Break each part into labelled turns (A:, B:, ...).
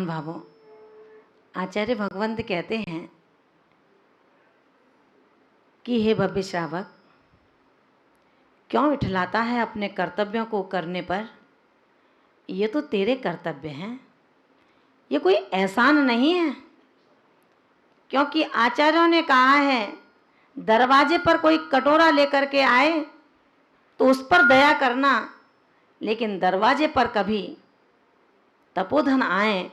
A: महानुभावों, आचार्य भगवंत कहते हैं कि हे भव्य श्रावक, क्यों इठलाता है अपने कर्तव्यों को करने पर? ये तो तेरे कर्तव्य हैं, ये कोई एहसान नहीं है। क्योंकि आचार्यों ने कहा है, दरवाजे पर कोई कटोरा लेकर के आए तो उस पर दया करना, लेकिन दरवाजे पर कभी तपोधन आए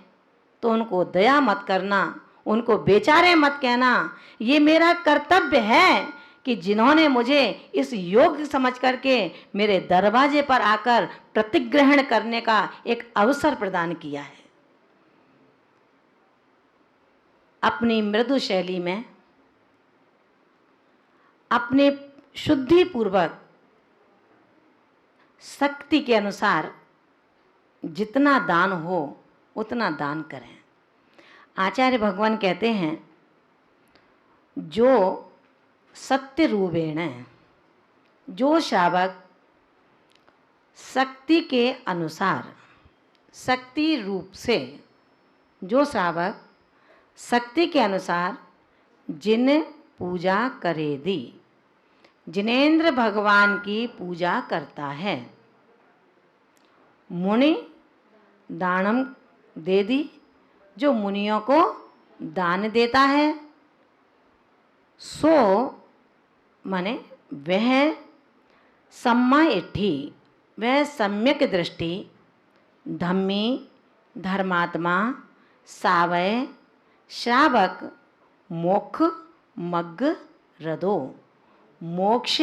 A: तो उनको दया मत करना, उनको बेचारे मत कहना। ये मेरा कर्तव्य है कि जिन्होंने मुझे इस योग्य समझ करके मेरे दरवाजे पर आकर प्रतिग्रहण करने का एक अवसर प्रदान किया है। अपनी मृदु शैली में, अपने शुद्धि पूर्वक शक्ति के अनुसार जितना दान हो उतना दान करें। आचार्य भगवान कहते हैं, जो सत्य रूपेण, जो श्रावक शक्ति के अनुसार, शक्ति रूप से, जो श्रावक शक्ति के अनुसार जिन पूजा करे दी, जिनेंद्र भगवान की पूजा करता है, मुनि दानम दे दी, जो मुनियों को दान देता है, सो माने वह सम्मायिठी, वह सम्यक दृष्टि, धम्मी, धर्मात्मा, सावय, श्रावक, मोक्ष मग्ग रदो। मोक्ष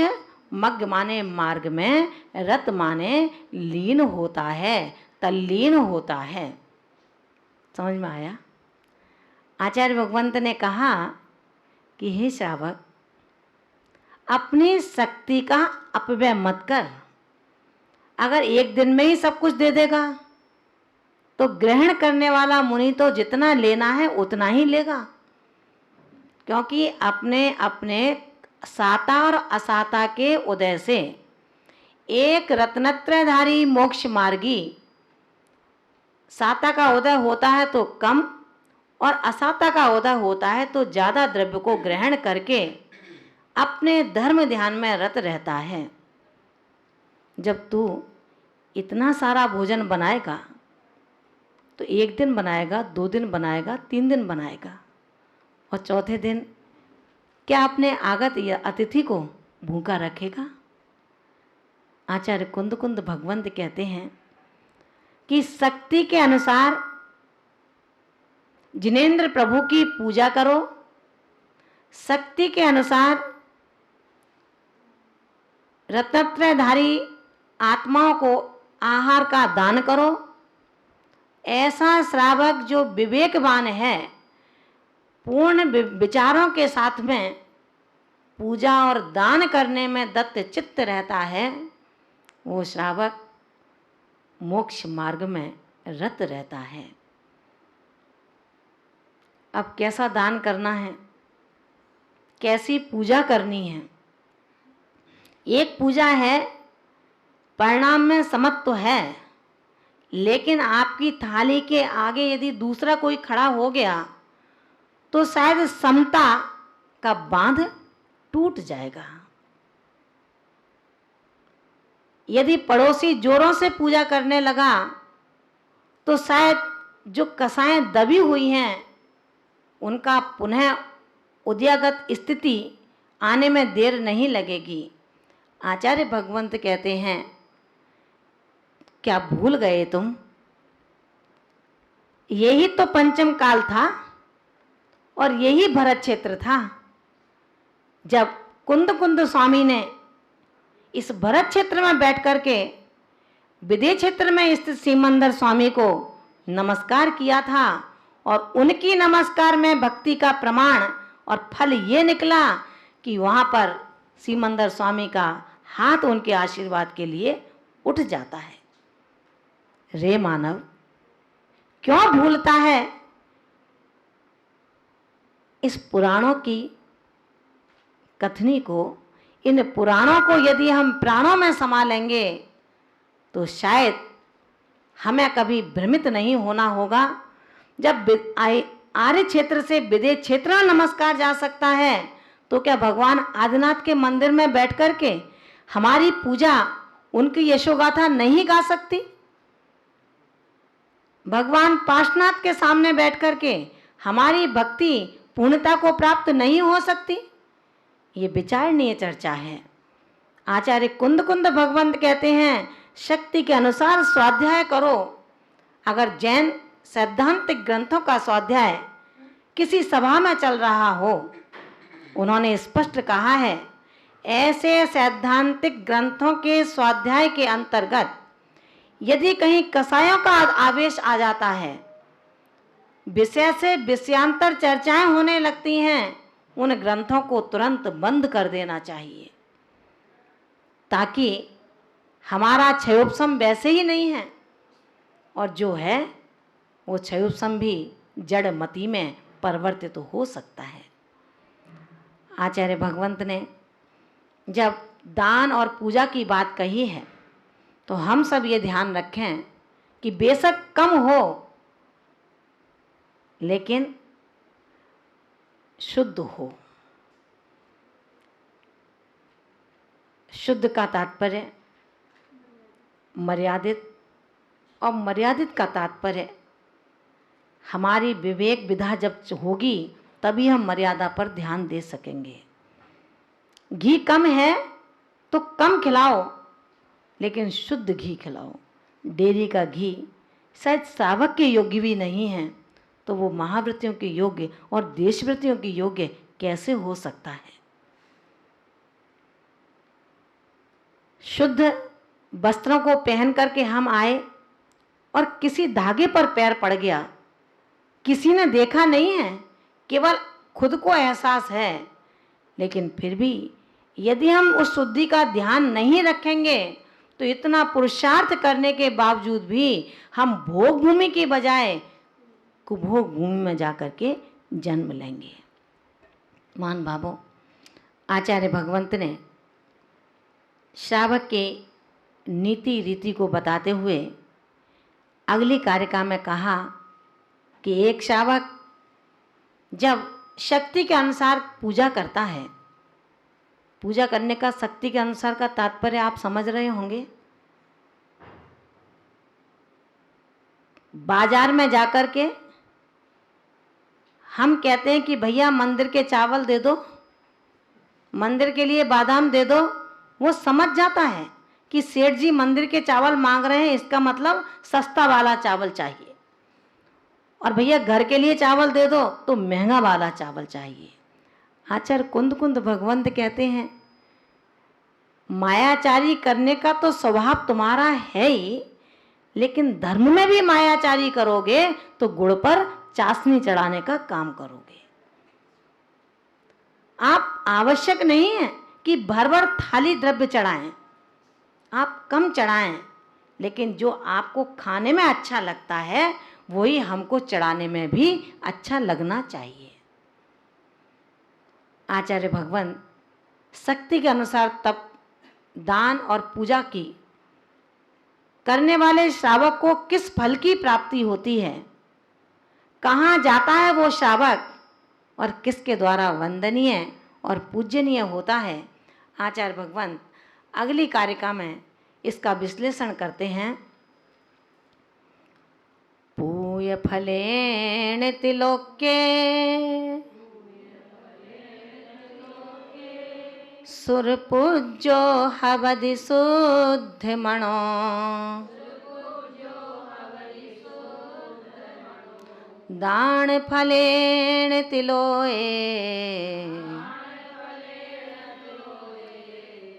A: मग्ग माने मार्ग में, रत माने लीन होता है, तल्लीन होता है। समझ में आया? आचार्य भगवंत ने कहा कि हे श्रावक, अपनी शक्ति का अपव्यय मत कर। अगर एक दिन में ही सब कुछ दे देगा तो ग्रहण करने वाला मुनि तो जितना लेना है उतना ही लेगा, क्योंकि अपने अपने साता और असाता के उदय से एक रत्नत्रयधारी मोक्ष मार्गी, साता का उदय होता है तो कम और असाता का उदय होता है तो ज़्यादा द्रव्य को ग्रहण करके अपने धर्म ध्यान में रत रहता है। जब तू इतना सारा भोजन बनाएगा तो एक दिन बनाएगा, 2 दिन बनाएगा, 3 दिन बनाएगा, और चौथे दिन क्या अपने आगत या अतिथि को भूखा रखेगा? आचार्य कुंद कुंद भगवंत कहते हैं कि शक्ति के अनुसार जिनेंद्र प्रभु की पूजा करो, शक्ति के अनुसार रत्नत्रयधारी आत्माओं को आहार का दान करो। ऐसा श्रावक जो विवेकवान है, पूर्ण विचारों के साथ में पूजा और दान करने में दत्त चित्त रहता है, वो श्रावक मोक्ष मार्ग में रत रहता है। अब कैसा दान करना है, कैसी पूजा करनी है? एक पूजा है, परिणाम में समत्व तो है, लेकिन आपकी थाली के आगे यदि दूसरा कोई खड़ा हो गया तो शायद समता का बांध टूट जाएगा। यदि पड़ोसी जोरों से पूजा करने लगा तो शायद जो कसाएं दबी हुई हैं उनका पुनः उदयागत स्थिति आने में देर नहीं लगेगी। आचार्य भगवंत कहते हैं, क्या भूल गए तुम? यही तो पंचम काल था और यही भरत क्षेत्र था, जब कुंद कुंद स्वामी ने इस भरत क्षेत्र में बैठ करके विदेह क्षेत्र में स्थित सीमंदर स्वामी को नमस्कार किया था, और उनकी नमस्कार में भक्ति का प्रमाण और फल ये निकला कि वहाँ पर सीमंदर स्वामी का हाथ उनके आशीर्वाद के लिए उठ जाता है। रे मानव, क्यों भूलता है इस पुराणों की कथनी को? इन पुराणों को यदि हम प्राणों में समा लेंगे तो शायद हमें कभी भ्रमित नहीं होना होगा, जब आर्य क्षेत्र से विदेश क्षेत्र में नमस्कार जा सकता है, तो क्या भगवान आदिनाथ के मंदिर में बैठ कर के हमारी पूजा, उनकी यशोगाथा नहीं गा सकती? भगवान पार्श्वनाथ के सामने बैठ कर के हमारी भक्ति पूर्णता को प्राप्त नहीं हो सकती? ये विचारणीय चर्चा है। आचार्य कुंद कुंद भगवंत कहते हैं, शक्ति के अनुसार स्वाध्याय करो। अगर जैन सैद्धांतिक ग्रंथों का स्वाध्याय किसी सभा में चल रहा हो, उन्होंने स्पष्ट कहा है, ऐसे सैद्धांतिक ग्रंथों के स्वाध्याय के अंतर्गत यदि कहीं कसायों का आवेश आ जाता है, विषय से विषयांतर चर्चाएं होने लगती हैं, उन ग्रंथों को तुरंत बंद कर देना चाहिए, ताकि हमारा क्षयोपशम वैसे ही नहीं है, और जो है वो क्षयोपशम भी जड़मति में परिवर्तित हो सकता है। आचार्य भगवंत ने जब दान और पूजा की बात कही है, तो हम सब ये ध्यान रखें कि बेशक कम हो, लेकिन शुद्ध हो। शुद्ध का तात्पर्य मर्यादित, और मर्यादित का तात्पर्य हमारी विवेक विधा जब होगी तभी हम मर्यादा पर ध्यान दे सकेंगे। घी कम है तो कम खिलाओ, लेकिन शुद्ध घी खिलाओ। डेयरी का घी शायद श्रावक के योग्य भी नहीं है, तो वो महाव्रतियों के योग्य और देशव्रतियों के योग्य कैसे हो सकता है? शुद्ध वस्त्रों को पहन करके हम आए और किसी धागे पर पैर पड़ गया, किसी ने देखा नहीं है, केवल खुद को एहसास है, लेकिन फिर भी यदि हम उस शुद्धि का ध्यान नहीं रखेंगे तो इतना पुरुषार्थ करने के बावजूद भी हम भोग भूमि की बजाय कुभोग भूमि में जाकर के जन्म लेंगे। मान भावों, आचार्य भगवंत ने श्रावक के नीति रीति को बताते हुए अगली कारिका में कहा कि एक श्रावक जब शक्ति के अनुसार पूजा करता है, पूजा करने का शक्ति के अनुसार का तात्पर्य आप समझ रहे होंगे। बाजार में जाकर के हम कहते हैं कि भैया मंदिर के चावल दे दो, मंदिर के लिए बादाम दे दो। वो समझ जाता है कि सेठ जी मंदिर के चावल मांग रहे हैं, इसका मतलब सस्ता वाला चावल चाहिए, और भैया घर के लिए चावल दे दो तो महंगा वाला चावल चाहिए। आचार्य कुंद कुंद भगवंत कहते हैं, मायाचारी करने का तो स्वभाव तुम्हारा है ही, लेकिन धर्म में भी मायाचारी करोगे तो गुड़ पर चाशनी चढ़ाने का काम करोगे। आप आवश्यक नहीं है कि भर भर थाली द्रव्य चढ़ाएं, आप कम चढ़ाएं, लेकिन जो आपको खाने में अच्छा लगता है वही हमको चढ़ाने में भी अच्छा लगना चाहिए। आचार्य भगवान शक्ति के अनुसार तप, दान और पूजा की करने वाले श्रावक को किस फल की प्राप्ति होती है, कहाँ जाता है वो श्रावक, और किसके द्वारा वंदनीय और पूजनीय होता है, आचार्य भगवान अगली कारिका में इसका विश्लेषण करते हैं। पूय फलेन तिलोक्ये सुरपूज्यो हवदि शुद्धमणो दान फलेन तिलोए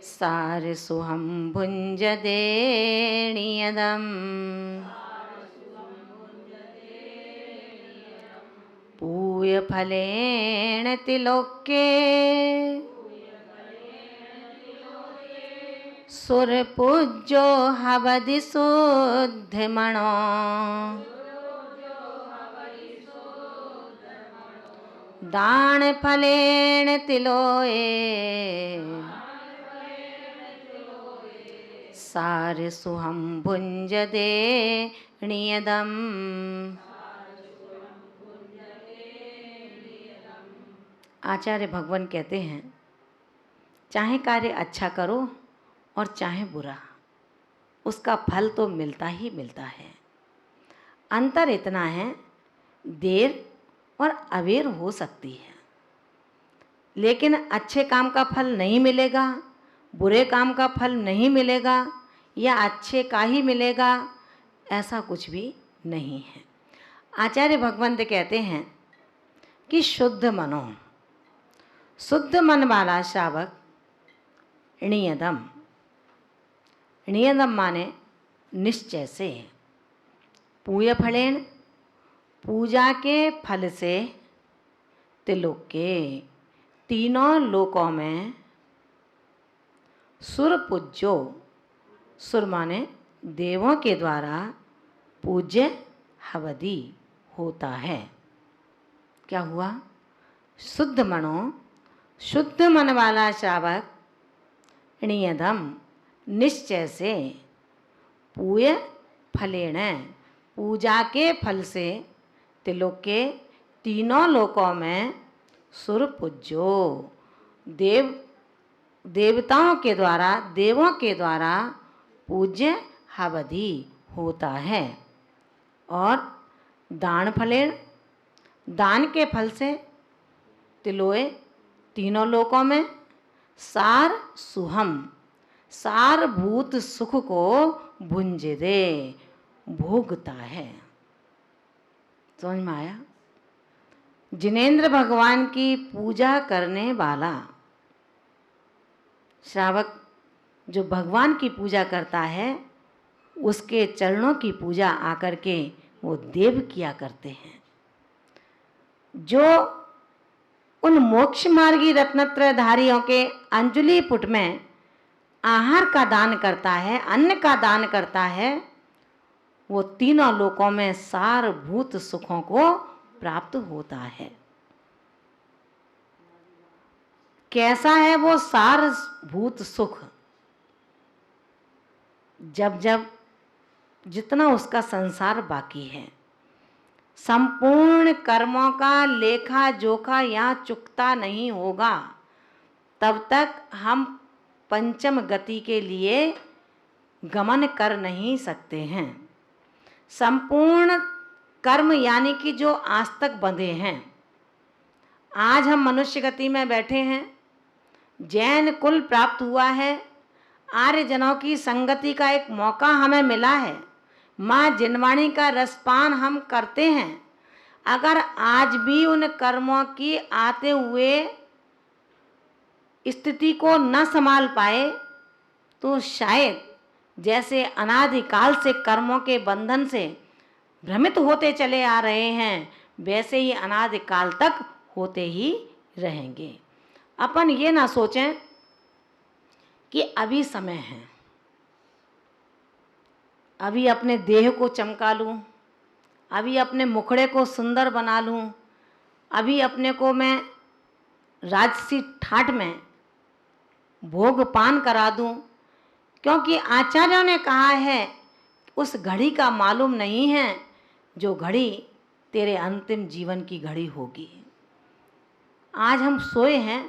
A: सार सुहम भुंज देणीयदम पूय फलेन तिलोक्ये सुरपूज्यो हवदि शुद्धमणो दान फलेन तिलोए सार सुहम भुंज देणीयदम। आचार्य भगवान कहते हैं, चाहे कार्य अच्छा करो और चाहे बुरा, उसका फल तो मिलता ही मिलता है। अंतर इतना है, देर और अबेर हो सकती है, लेकिन अच्छे काम का फल नहीं मिलेगा, बुरे काम का फल नहीं मिलेगा, या अच्छे का ही मिलेगा, ऐसा कुछ भी नहीं है। आचार्य भगवंत कहते हैं कि शुद्ध मनो, शुद्ध मन वाला श्रावक नियतम, नियतम माने निश्चय से, पूय फलेन, पूजा के फल से, त्रिलोक के, तीनों लोकों में, सुर पूज्यो, सुर माने देवों के द्वारा पूज्य हवदी होता है। क्या हुआ? शुद्ध मनो, शुद्ध मन वाला श्रावक नियतम, निश्चय से, पूय फलेन, पूजा के फल से, त्रिलोक के, तीनों लोकों में, सुर पूज्यो, देवताओं के द्वारा, देवों के द्वारा पूज्य हवदी होता है। और दान फलेन, दान के फल से, तिलोए, तीनों लोकों में, सार सुहम, सारभूत सुख को भुंज दे, भोगता है। समझ में आया? जिनेंद्र भगवान की पूजा करने वाला श्रावक जो भगवान की पूजा करता है, उसके चरणों की पूजा आकर के वो देव किया करते हैं। जो उन मोक्ष मार्गी रत्नत्रयधारियों के अंजलि पुट में आहार का दान करता है, अन्न का दान करता है, वो तीनों लोकों में सारभूत सुखों को प्राप्त होता है। कैसा है वो सारभूत सुख? जब जब जितना उसका संसार बाकी है, संपूर्ण कर्मों का लेखा जोखा यहाँ चुकता नहीं होगा, तब तक हम पंचम गति के लिए गमन कर नहीं सकते हैं। संपूर्ण कर्म यानी कि जो आज तक बंधे हैं, आज हम मनुष्य गति में बैठे हैं, जैन कुल प्राप्त हुआ है, आर्य जनों की संगति का एक मौका हमें मिला है, माँ जिनवाणी का रसपान हम करते हैं। अगर आज भी उन कर्मों की आते हुए स्थिति को न संभाल पाए, तो शायद जैसे अनादिकाल से कर्मों के बंधन से भ्रमित होते चले आ रहे हैं, वैसे ही अनादिकाल तक होते ही रहेंगे। अपन ये ना सोचें कि अभी समय है, अभी अपने देह को चमका लूं, अभी अपने मुखड़े को सुंदर बना लूं, अभी अपने को मैं राजसी ठाठ में भोग पान करा दूं, क्योंकि आचार्यों ने कहा है उस घड़ी का मालूम नहीं है जो घड़ी तेरे अंतिम जीवन की घड़ी होगी। आज हम सोए हैं,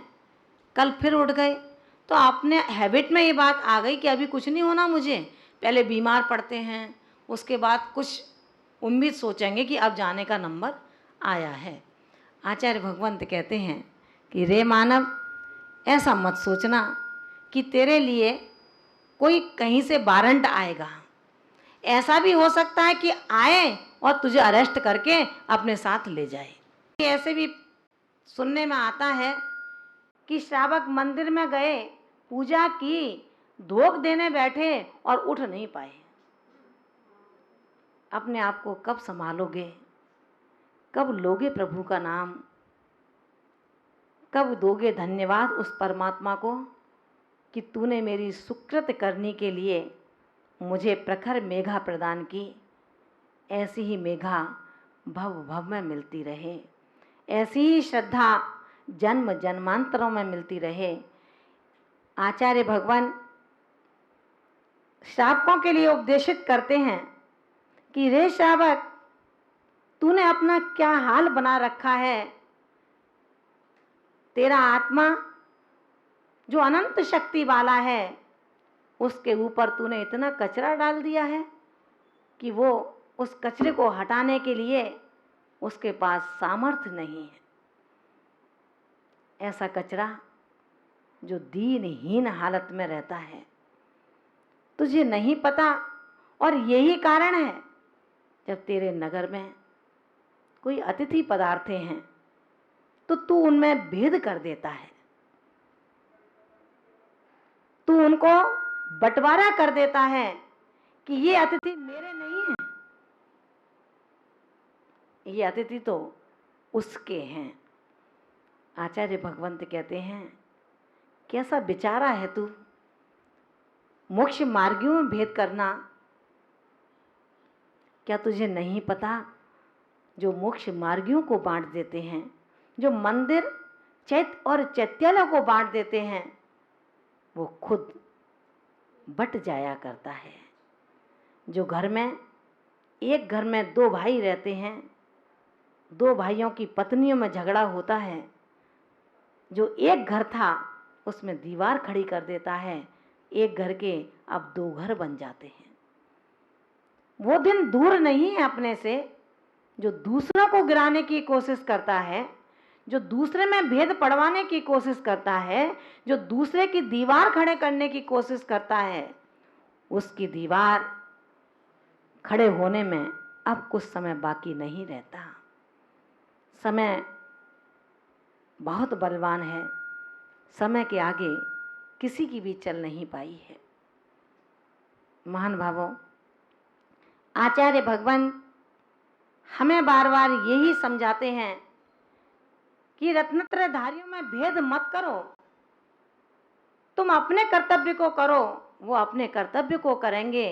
A: कल फिर उठ गए, तो अपने हैबिट में ये बात आ गई कि अभी कुछ नहीं होना मुझे, पहले बीमार पड़ते हैं, उसके बाद कुछ उम्मीद सोचेंगे कि अब जाने का नंबर आया है। आचार्य भगवंत कहते हैं कि रे मानव, ऐसा मत सोचना कि तेरे लिए कोई कहीं से वारंट आएगा। ऐसा भी हो सकता है कि आए और तुझे अरेस्ट करके अपने साथ ले जाए। ऐसे भी सुनने में आता है कि श्रावक मंदिर में गए, पूजा की, धोख देने बैठे और उठ नहीं पाए। अपने आप को कब संभालोगे? कब लोगे प्रभु का नाम? कब दोगे धन्यवाद उस परमात्मा को कि तूने मेरी सुकृत करने के लिए मुझे प्रखर मेघा प्रदान की। ऐसी ही मेघा भव भव में मिलती रहे, ऐसी ही श्रद्धा जन्म जन्मांतरों में मिलती रहे। आचार्य भगवान श्रावकों के लिए उपदेशित करते हैं कि रे श्रावक, तूने अपना क्या हाल बना रखा है। तेरा आत्मा जो अनंत शक्ति वाला है, उसके ऊपर तूने इतना कचरा डाल दिया है कि वो उस कचरे को हटाने के लिए उसके पास सामर्थ्य नहीं है। ऐसा कचरा जो दीनहीन हालत में रहता है, तुझे नहीं पता। और यही कारण है जब तेरे नगर में कोई अतिथि पधारते हैं तो तू उनमें भेद कर देता है, तू उनको बंटवारा कर देता है कि ये अतिथि मेरे नहीं हैं, ये अतिथि तो उसके हैं। आचार्य भगवंत कहते हैं, कैसा बेचारा है तू, मोक्ष मार्गियों में भेद करना। क्या तुझे नहीं पता, जो मोक्ष मार्गियों को बांट देते हैं, जो मंदिर चैत्य और चैत्यालय को बांट देते हैं, वो खुद बट जाया करता है। जो घर में, एक घर में दो भाई रहते हैं, दो भाइयों की पत्नियों में झगड़ा होता है, जो एक घर था उसमें दीवार खड़ी कर देता है, एक घर के अब दो घर बन जाते हैं। वो दिन दूर नहीं है अपने से, जो दूसरों को गिराने की कोशिश करता है, जो दूसरे में भेद पड़वाने की कोशिश करता है, जो दूसरे की दीवार खड़े करने की कोशिश करता है, उसकी दीवार खड़े होने में अब कुछ समय बाकी नहीं रहता। समय बहुत बलवान है, समय के आगे किसी की भी चल नहीं पाई है। महान भावों, आचार्य भगवान हमें बार बार यही समझाते हैं कि रत्नत्रयधारियों में भेद मत करो, तुम अपने कर्तव्य को करो, वो अपने कर्तव्य को करेंगे।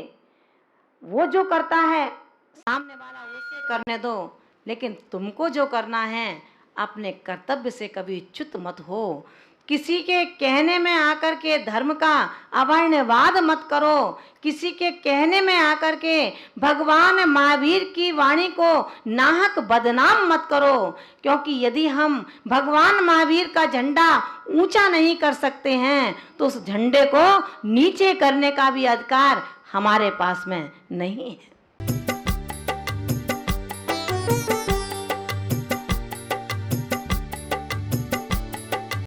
A: वो जो करता है सामने वाला उसे करने दो, लेकिन तुमको जो करना है अपने कर्तव्य से कभी च्युत मत हो। किसी के कहने में आकर के धर्म का अवर्ण्यवाद मत करो, किसी के कहने में आकर के भगवान महावीर की वाणी को नाहक बदनाम मत करो, क्योंकि यदि हम भगवान महावीर का झंडा ऊंचा नहीं कर सकते हैं तो उस झंडे को नीचे करने का भी अधिकार हमारे पास में नहीं है।